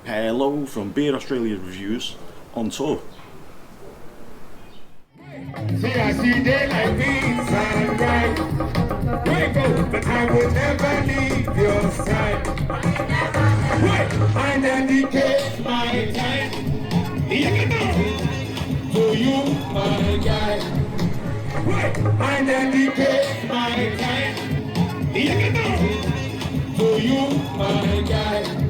Hello from Beer Australia Reviews on tour. See, I see daylight beams and bright. Wake up, but I will never leave your side. Wait, I dedicate my time. To you, my guy. Wait, I dedicate my time. To you, my guy.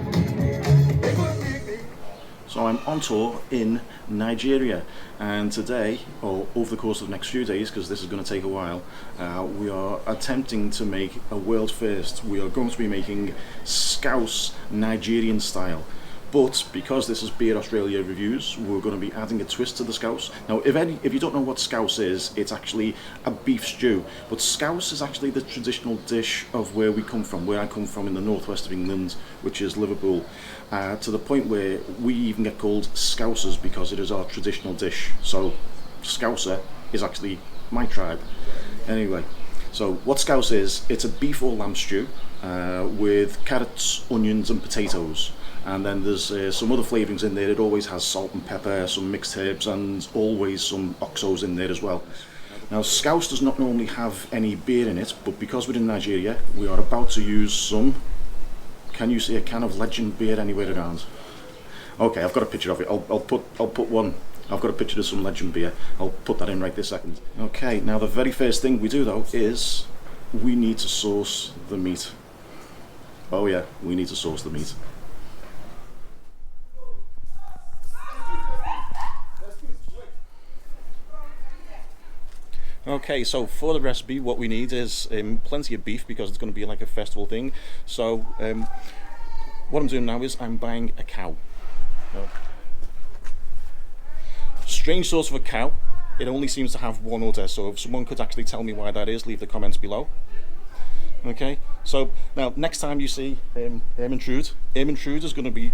So I'm on tour in Nigeria, and today, or over the course of the next few days, because this is going to take a while, we are attempting to make a world first. We are going to be making Scouse Nigerian Style. But because this is Beer Australia Reviews, we're going to be adding a twist to the Scouse. Now, if you don't know what Scouse is, it's actually a beef stew. But Scouse is actually the traditional dish of where we come from, where I come from in the northwest of England, which is Liverpool. To the point where we even get called Scousers because it is our traditional dish. So, Scouser is actually my tribe. Anyway, so what Scouse is, it's a beef or lamb stew with carrots, onions and potatoes. And then there's some other flavourings in there. It always has salt and pepper, some mixed herbs, and always some oxos in there as well. Now, Scouse does not normally have any beer in it, but because we're in Nigeria, we are about to use some. Can you see a can of Legend beer anywhere around? Okay, I've got a picture of it. I'll put one. I've got a picture of some Legend beer. I'll put that in right this second. Okay, now the very first thing we do though is we need to sauce the meat. Oh yeah, we need to sauce the meat. Okay, so for the recipe what we need is plenty of beef because it's going to be like a festival thing. So what I'm doing now is I'm buying a cow. Strange source of a cow, it only seems to have one udder, so if someone could actually tell me why that is, leave the comments below. Okay, so now next time you see Ermintrude is going to be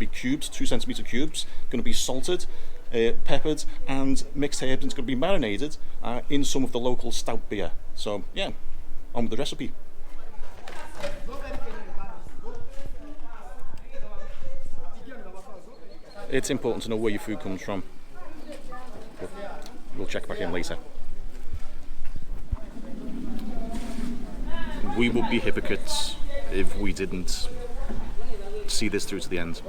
cubed, 2 centimeter cubes, going to be salted, peppered and mixed herbs, and it's going to be marinated in some of the local stout beer. So yeah, on with the recipe. It's important to know where your food comes from. We'll check back in later. We would be hypocrites if we didn't see this through to the end.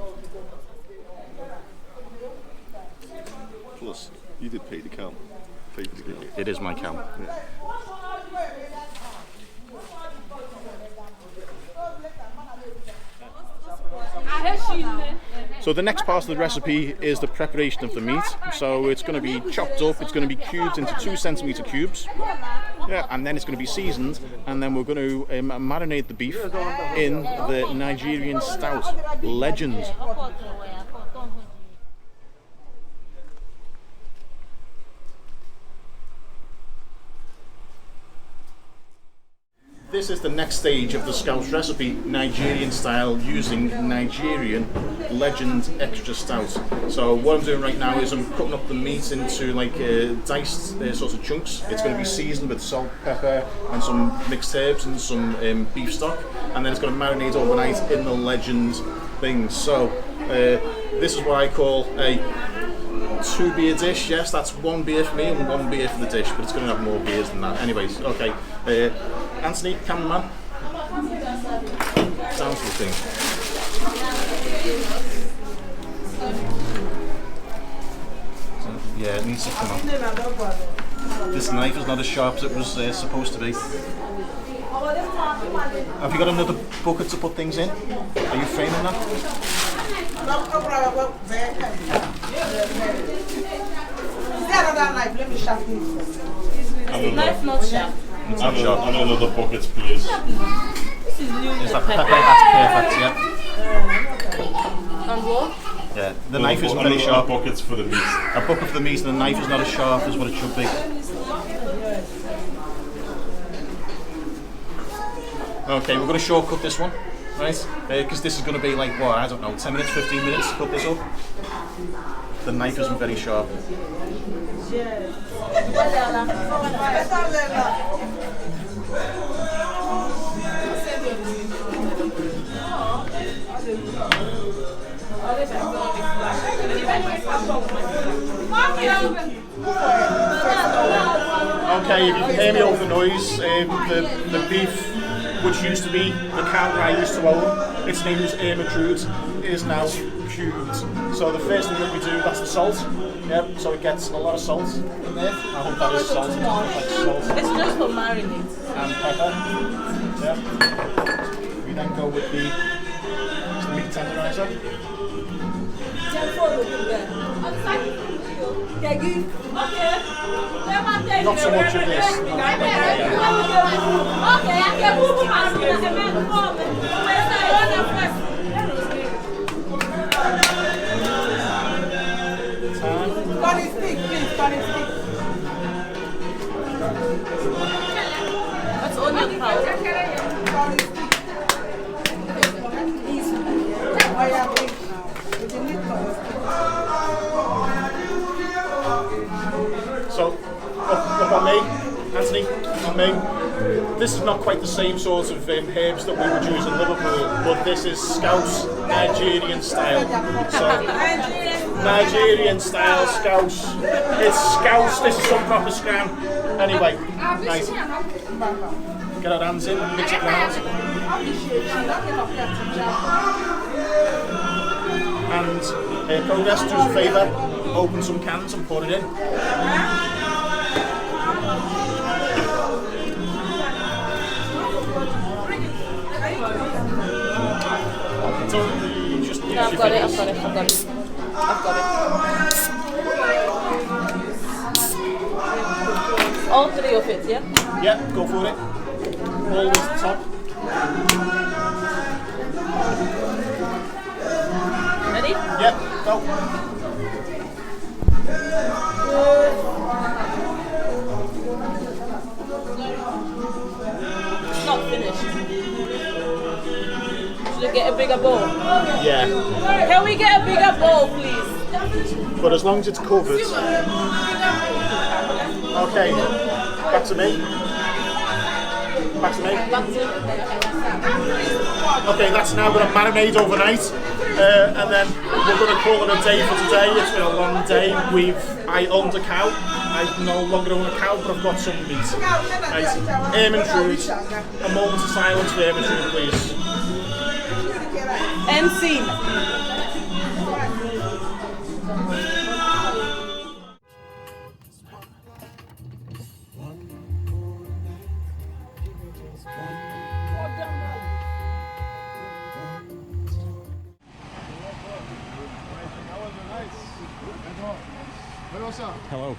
Plus, you did pay the cow. It is my cow. Yeah. So the next part of the recipe is the preparation of the meat. So it's going to be chopped up, it's going to be cubed into 2 centimeter cubes. Yeah, and then it's going to be seasoned, and then we're going to marinate the beef in the Nigerian Stout Legend. This is the next stage of the Scouse recipe, Nigerian style, using Nigerian Legend Extra Stout. So what I'm doing right now is I'm cutting up the meat into like diced sort of chunks. It's going to be seasoned with salt, pepper and some mixed herbs and some beef stock, and then it's going to marinate overnight in the Legend thing. So this is what I call a 2 beer dish. Yes, that's 1 beer for me and 1 beer for the dish, but it's going to have more beers than that. Anyways, okay. Anthony, cameraman, down to the thing. So, yeah, it needs to come up. This knife is not as sharp as it was supposed to be. Have you got another bucket to put things in? Are you framing that? Let me sharpen it. Knife not sharp. It's not sharp. Another bucket, please. This is new. Is that pepper? That's perfect, yeah. And what? Yeah, the knife is very sharp. Buckets for the meat. A bucket for the meat, and the knife is not as sharp as what it should be. Okay, we're going to shortcut this one, right? Because this is going to be like, what, I don't know, 10 minutes, 15 minutes to cut this up. The knife isn't very sharp. Okay, if you can hear me over the noise, the beef, which used to be the cow that I used to own, its name was Ermintrude, is now cubed. So the first thing that we do, that's the salt. Yep, so it gets a lot of salt in there. I hope that is salt. Like salt. It's just for marinade. And pepper. Yeah. We then go with the meat tenderizer. Not so much of this. That's onion powder. So, look on me, Anthony, on me. This is not quite the same sort of herbs that we would use in Liverpool, but this is Scouse Nigerian Style. So, Nigerian Style Scouse. It's Scouse, this is some proper scran. Anyway, nice. Get our hands in, mix it round. And Progress, do us a favour, open some cans and pour it in. Just use I've your got it, fingers. I've got it. All three of it, yeah? Yeah, go for it. Always the top. Ready? Yeah, go. It's not finished. Should I get a bigger bowl? Yeah, Can we get a bigger bowl, please? but as long as it's covered. Okay, back to me. Back to me. Okay, that's now going to marinate overnight, and then we're going to call it a day for today. It's been a long day. I owned a cow. I no longer own a cow, but I've got some meat. Right, Ermintrude. A moment of silence for Ermintrude, please. And scene. Hello.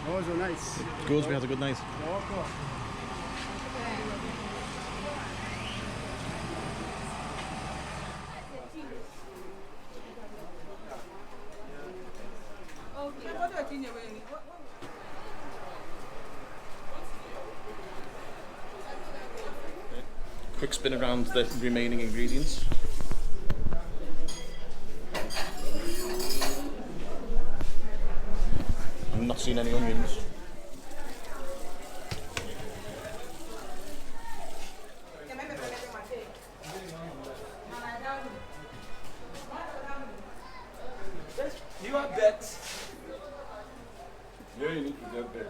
How was your night? Good, we had a good night. Quick spin around the remaining ingredients. I've not seen any onions. You are bet. Yeah, you need to get that.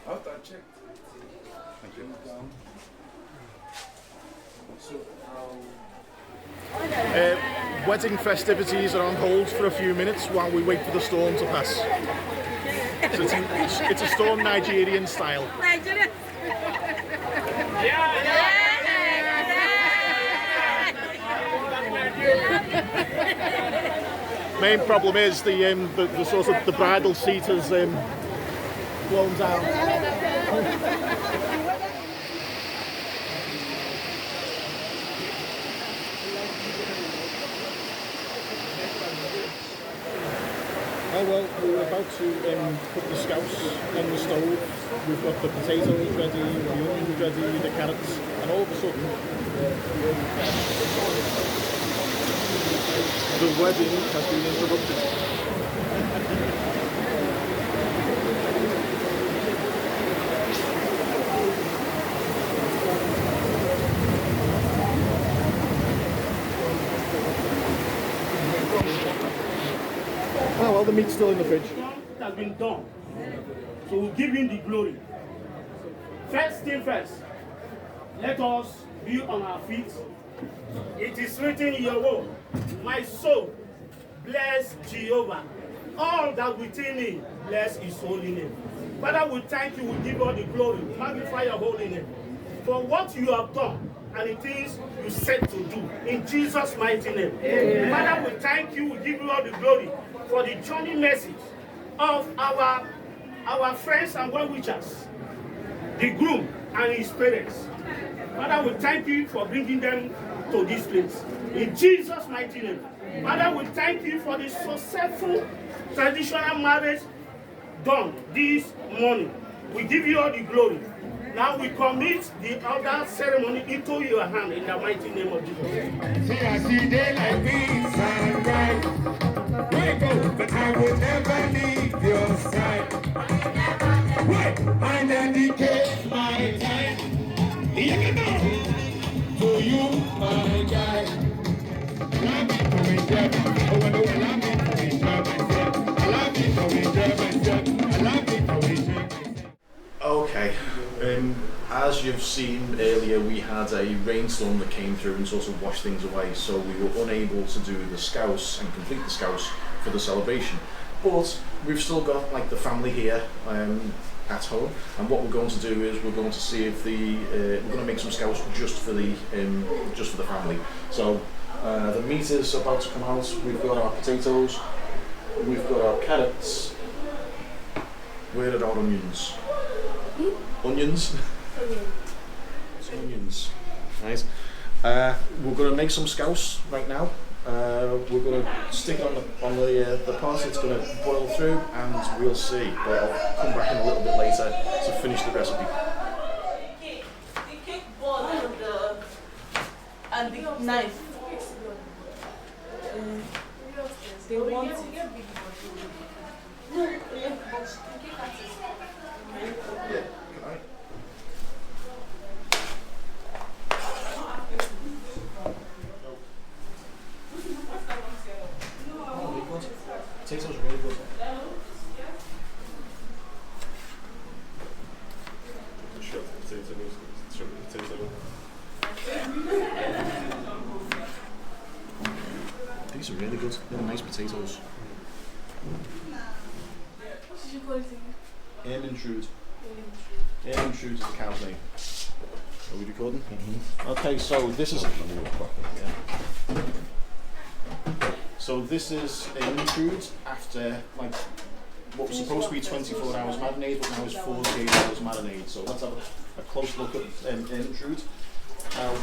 After I checked. Thank you. Wedding festivities are on hold for a few minutes while we wait for the storm to pass. So it's a storm Nigerian style. Nigeria. Main problem is the sort of the bridal seat has blown down. Oh well, we're about to put the scouse on the stove. We've got the potatoes ready, the onions ready, the carrots, and all of a sudden the wedding has been interrupted. Oh well, the meat's still in the fridge. It has been done. So we'll give him the glory. First thing first, let us be on our feet. It is written in your word, my soul, bless Jehovah. All that within me, bless his holy name. Father, we thank you, we give all the glory, magnify your holy name for what you have done and the things you said to do. In Jesus' mighty name. Amen. Father, we thank you, we give you all the glory for the journey message of our friends and well-wishers, the groom and his parents. Father, we thank you for bringing them to this place. In Jesus' mighty name. Father, we thank you for the successful traditional marriage done this morning. We give you all the glory. Now we commit the other ceremony into your hand in the mighty name of Jesus. See, I see daylight being sunrise. Wake up, but I will never leave your side. Wait, I dedicate my time. You know, to you, my guy. Allow me to enjoy myself. Oh, no, allow me to enjoy myself. Allow me to enjoy myself. Allow me to enjoy myself. Okay, as you've seen earlier, we had a rainstorm that came through and sort of washed things away, so we were unable to do the scouse and complete the scouse for the celebration. But we've still got like the family here at home, and what we're going to do is we're going to see if we're going to make some scouse just for the family. So the meat is about to come out. We've got our potatoes, we've got our carrots. Where are our onions? Onions? Some onions. Right. We're going to make some scouse right now. We're going to stick it on the pot. It's going to boil through, and we'll see. But I'll come back in a little bit later to finish the recipe. The cake board and the knife. They want it. Yeah, can I? Oh, really good. Potatoes are really good. These are really good. They're nice potatoes. What did you call it again? Ermintrude. Ermintrude is the cow's name. Are we recording? Mm-hmm. Okay, so this is. Yeah. So this is Ermintrude after like what was supposed to be 24 hours marinade, but now is 48 hours marinade. So let's have a close look at Ermintrude.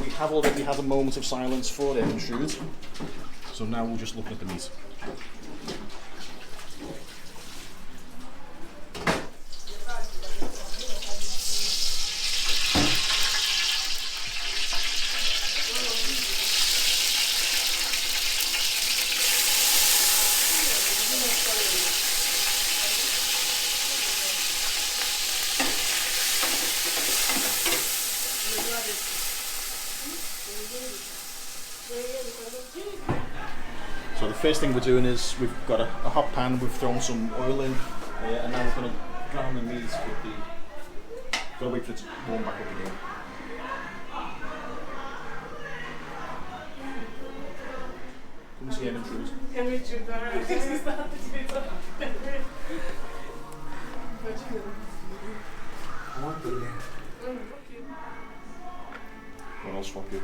We have already had a moment of silence for Ermintrude, so now we'll just look at the meat. So the first thing we're doing is we've got a hot pan, we've thrown some oil in, and now we're going to drown the meat with the... Got to wait for it to warm back up again. Come see Ermintrude. Ermintrude, I want the Well, I'll swap you.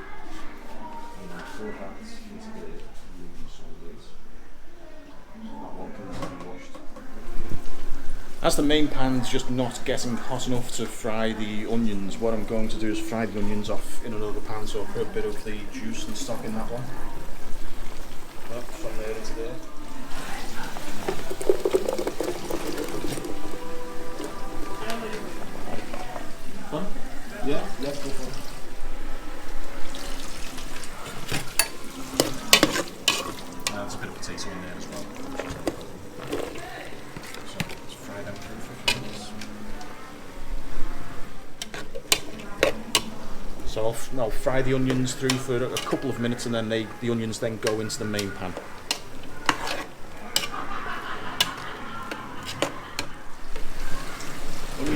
Four hats into the soldiers. That one can be washed. As the main pan's just not getting hot enough to fry the onions, what I'm going to do is fry the onions off in another pan, so I'll put a bit of the juice and stock in that one. Up from there into there. Fun? Yeah, go for it. There's a bit of potato in there as well. So let's fry them through for a few minutes. So I'll fry the onions through for a couple of minutes, and then the onions then go into the main pan.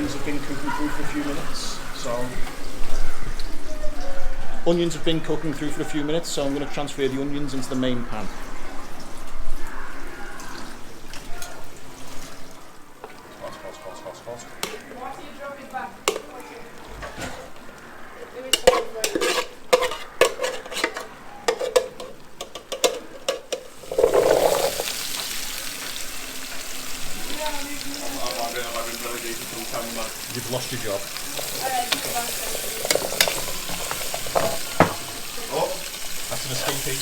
onions have been cooking through for a few minutes, so onions have been cooking through for a few minutes, so I'm going to transfer the onions into the main pan. You've lost your job. Oh, that's an escapee.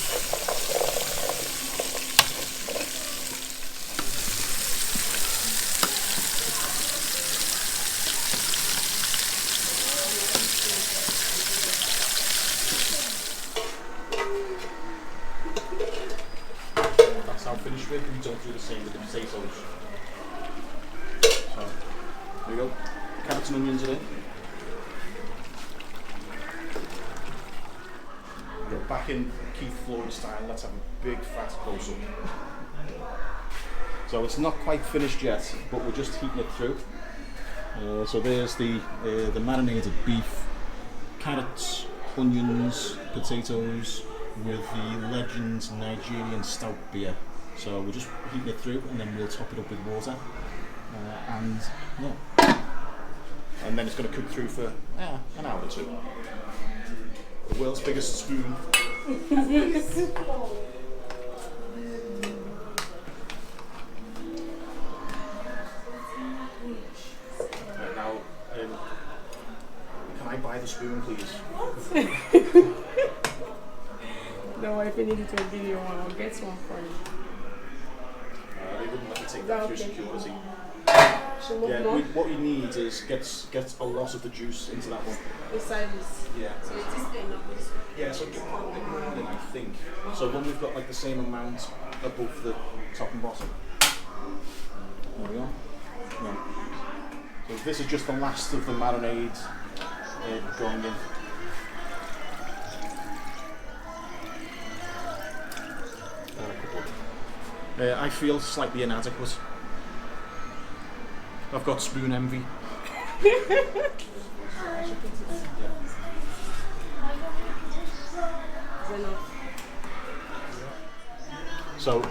That's now finished with. We don't do the same with the potatoes. So, there we go. Carrots and onions are in. We're back in Keith Floyd style. Let's have a big fat close up. So it's not quite finished yet, but we're just heating it through. So there's the marinated beef, carrots, onions, potatoes with the Legend Nigerian Stout beer. So we're just heating it through, and then we'll top it up with water. And yeah. And then it's going to cook through for an hour or two. The world's biggest spoon. Now, can I buy the spoon, please? No, if you need it to give you one, I'll get one for you. They wouldn't let me take that through security. Yeah, what you need is get a lot of the juice into that one. Inside this. Yeah. So it is enough. Yeah, so just put a bit more in, I think. So when we've got like the same amount above the top and bottom. There we go. Yeah. So this is just the last of the marinade going in. I feel slightly inadequate. I've got spoon envy. So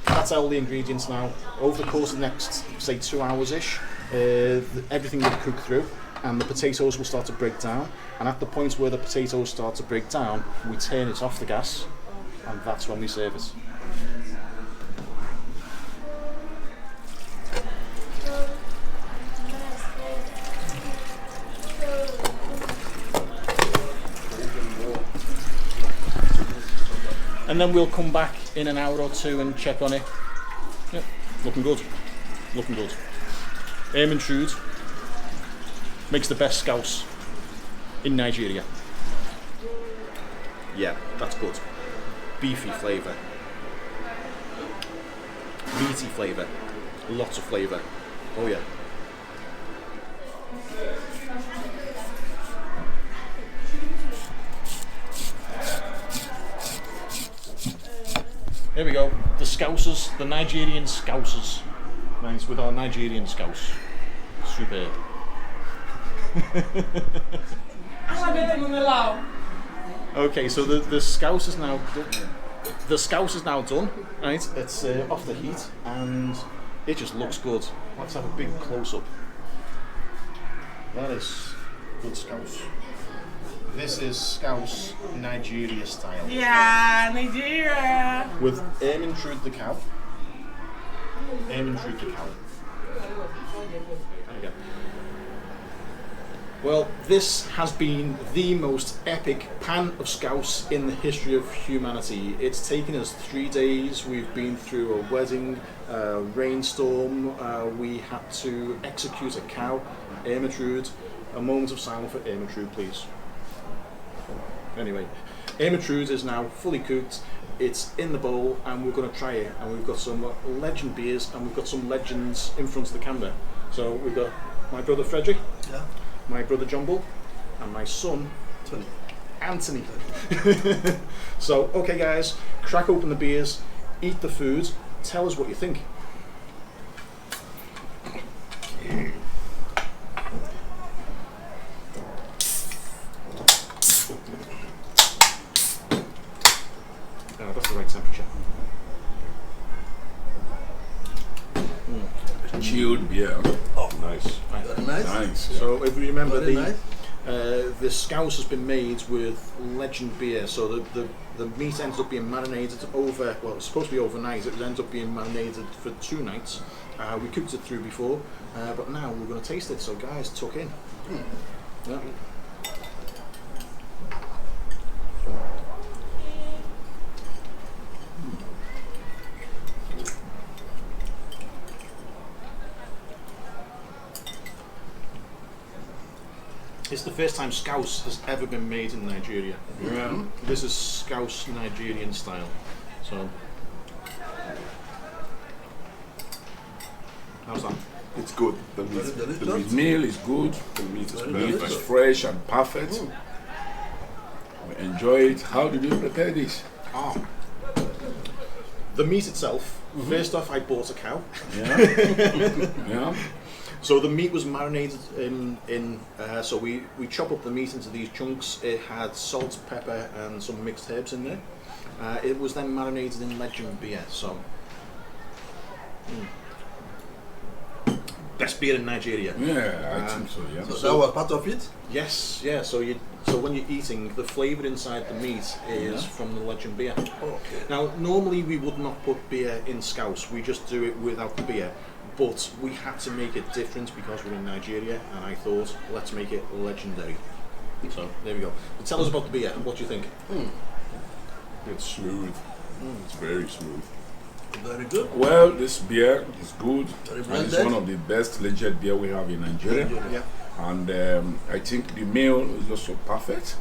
that's all the ingredients now. Over the course of the next, say, 2 hours-ish, everything will cook through and the potatoes will start to break down. And at the point where the potatoes start to break down, we turn it off the gas and that's when we serve it. And then we'll come back in an hour or two and check on it. Yep, looking good. Looking good. Ermintrude makes the best scouse in Nigeria. Yeah, that's good. Beefy flavour. Meaty flavour. Lots of flavour. Oh yeah. Here we go, the Scousers, the Nigerian Scousers. Nice, with our Nigerian Scouse. Superb. Okay, so the Scouse is now done. The Scouse is now done, right? It's off the heat and it just looks good. Let's have a big close up. That is good Scouse. This is Scouse Nigerian Style. Yeah, Nigeria. With Ermintrude The Cow. Ermintrude The Cow. There you go. Well, this has been the most epic pan of scouse in the history of humanity. It's taken us 3 days. We've been through a wedding, a rainstorm. We had to execute a cow. Ermintrude. A moment of silence for Ermintrude, please. Anyway, Ermintrude is now fully cooked. It's in the bowl and we're going to try it. And we've got some Legend beers and we've got some Legends in front of the camera. So we've got my brother Frederick, my brother John Bull, and my son Anthony. So, okay guys, crack open the beers, eat the food, tell us what you think. chilled beer. Oh, nice. Very nice. Nice. So if you remember, Very nice. the Scouse has been made with Legend beer. So the meat ends up being marinated over. Well, it's supposed to be overnight. It ends up being marinated for 2 nights. We cooked it through before, but now we're going to taste it. So guys, tuck in. Yeah. It's the first time Scouse has ever been made in Nigeria. Yeah. This is Scouse Nigerian Style. So, how's that? It's good. The Very meat. delicious. The meal is good. The meat is Very The meat is delicious. fresh and perfect. We enjoy it. How did you prepare this? Ah, the meat itself. First off, I bought a cow. Yeah. Yeah. So the meat was marinated so we chop up the meat into these chunks. It had salt, pepper and some mixed herbs in there. It was then marinated in Legend beer. So best beer in Nigeria. Yeah, I think so, yeah. So that was part of it? Yes, yeah. So when you're eating, the flavour inside the meat is from the Legend beer. Okay. Now normally we would not put beer in Scouse. We just do it without the beer. But we had to make it different because we're in Nigeria, and I thought, let's make it legendary. So there we go. But tell us about the beer. What do you think? It's smooth. It's very smooth. Very good. Well, this beer is good. Very And it's blended. one of the best legend beer we have in Nigeria. Yeah. And I think the meal is also perfect.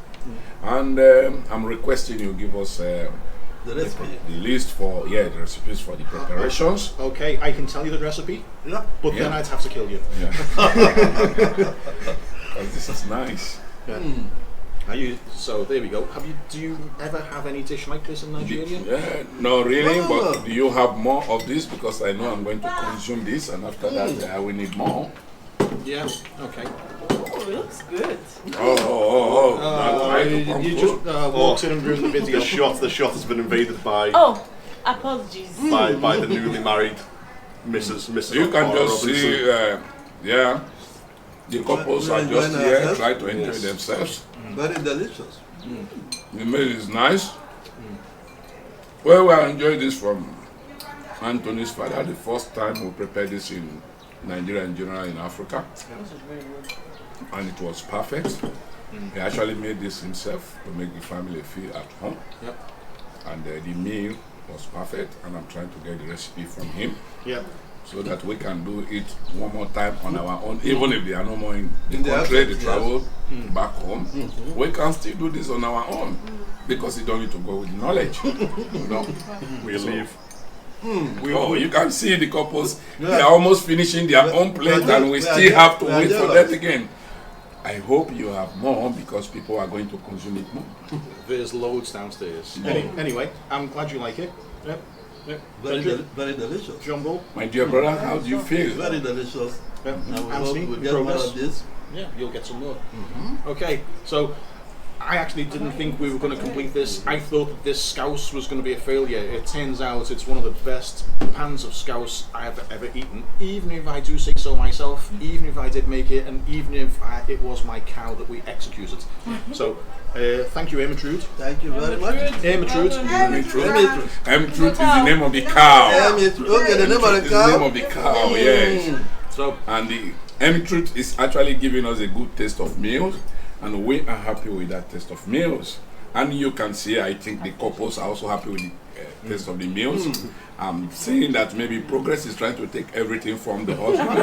And I'm requesting you give us The recipe. the list for the recipes for the preparations. Okay, I can tell you the recipe, Yeah. but then Yeah. I'd have to kill you. Yeah. 'Cause this is nice. Yeah. So there we go. Do you ever have any dish like this in Nigeria? Yeah, no, really, No. but do you have more of this? Because I know I'm going to consume this, and after that, I will need more. Yeah. Okay. Oh, it looks good. You just walked in and ruined the video. The shot has been invaded by Oh, apologies. by the newly married Mrs. You can O'Connor just Robinson. see, the couples are just enjoying here, ourselves. try to enjoy Yes. themselves. Very delicious. The meal is nice. Well, we are enjoying this from Anthony's father. The first time we prepared this in Nigeria in general in Africa, This is very good. and it was perfect. He actually made this himself to make the family feel at home. Yep. And the meal was perfect, and I'm trying to get the recipe from him Yep. so that we can do it one more time on our own, even if they are no more in the In the country, they absence, travel back home. We can still do this on our own because you don't need to go with knowledge. You know? We leave. You can see the couples, they are almost finishing their own plate, are and we we are still have to we are wait for jealous. that again. I hope you have more because people are going to consume it more. There's loads downstairs. Anyway, I'm glad you like it. Yep. Yep. Very delicious. Jumbo. My dear brother, how do you feel? Very delicious. Yep. I will hope Anthony, we'll get more progress. of this. Yeah, you'll get some more. Okay, so I actually didn't think we were going to complete this. I thought that this Scouse was going to be a failure. It turns out it's one of the best pans of Scouse I've ever eaten. Even if I do say so myself, even if I did make it, and even if it was my cow that we executed. So, thank you, Ermintrude. Thank you very much. Ermintrude. Ermintrude. Ermintrude is the name of the cow. Ermintrude. Okay, the name of Is the the name cow. of the cow, yes. So, And the Ermintrude is actually giving us a good taste of meals, and we are happy with that taste of meals. And you can see, I think the couples are also happy with the taste of the meals. I'm saying that maybe Progress is trying to take everything from the husband.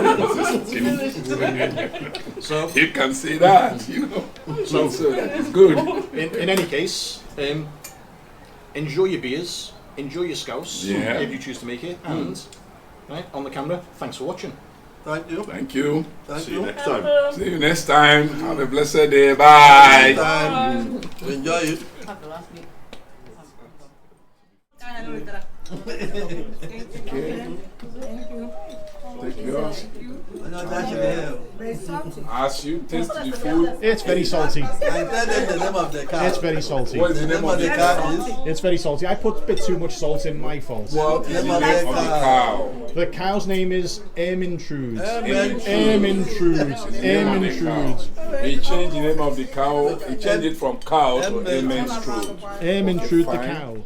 so You can say that, you know. So that is good. in any case, enjoy your beers, enjoy your Scouse, Yeah. if you choose to make it, and right on the camera, thanks for watching. Thank you. Thank you. Thank See you you. next time. See you next time. Have a blessed day. Bye. Time. Enjoy it. Have the last bit. Take Yours? Very salty. As you taste the food, It's very salty. I tell them the name of the cow. It's very salty. what is the name of the cow? It's very salty. I put a bit too much salt in, my fault. What is the name of the cow? The cow's name is Ermintrude. Ermintrude. Ermintrude. He changed the name of the cow. He changed it from cow to Ermintrude. Ermintrude the Fine. Cow.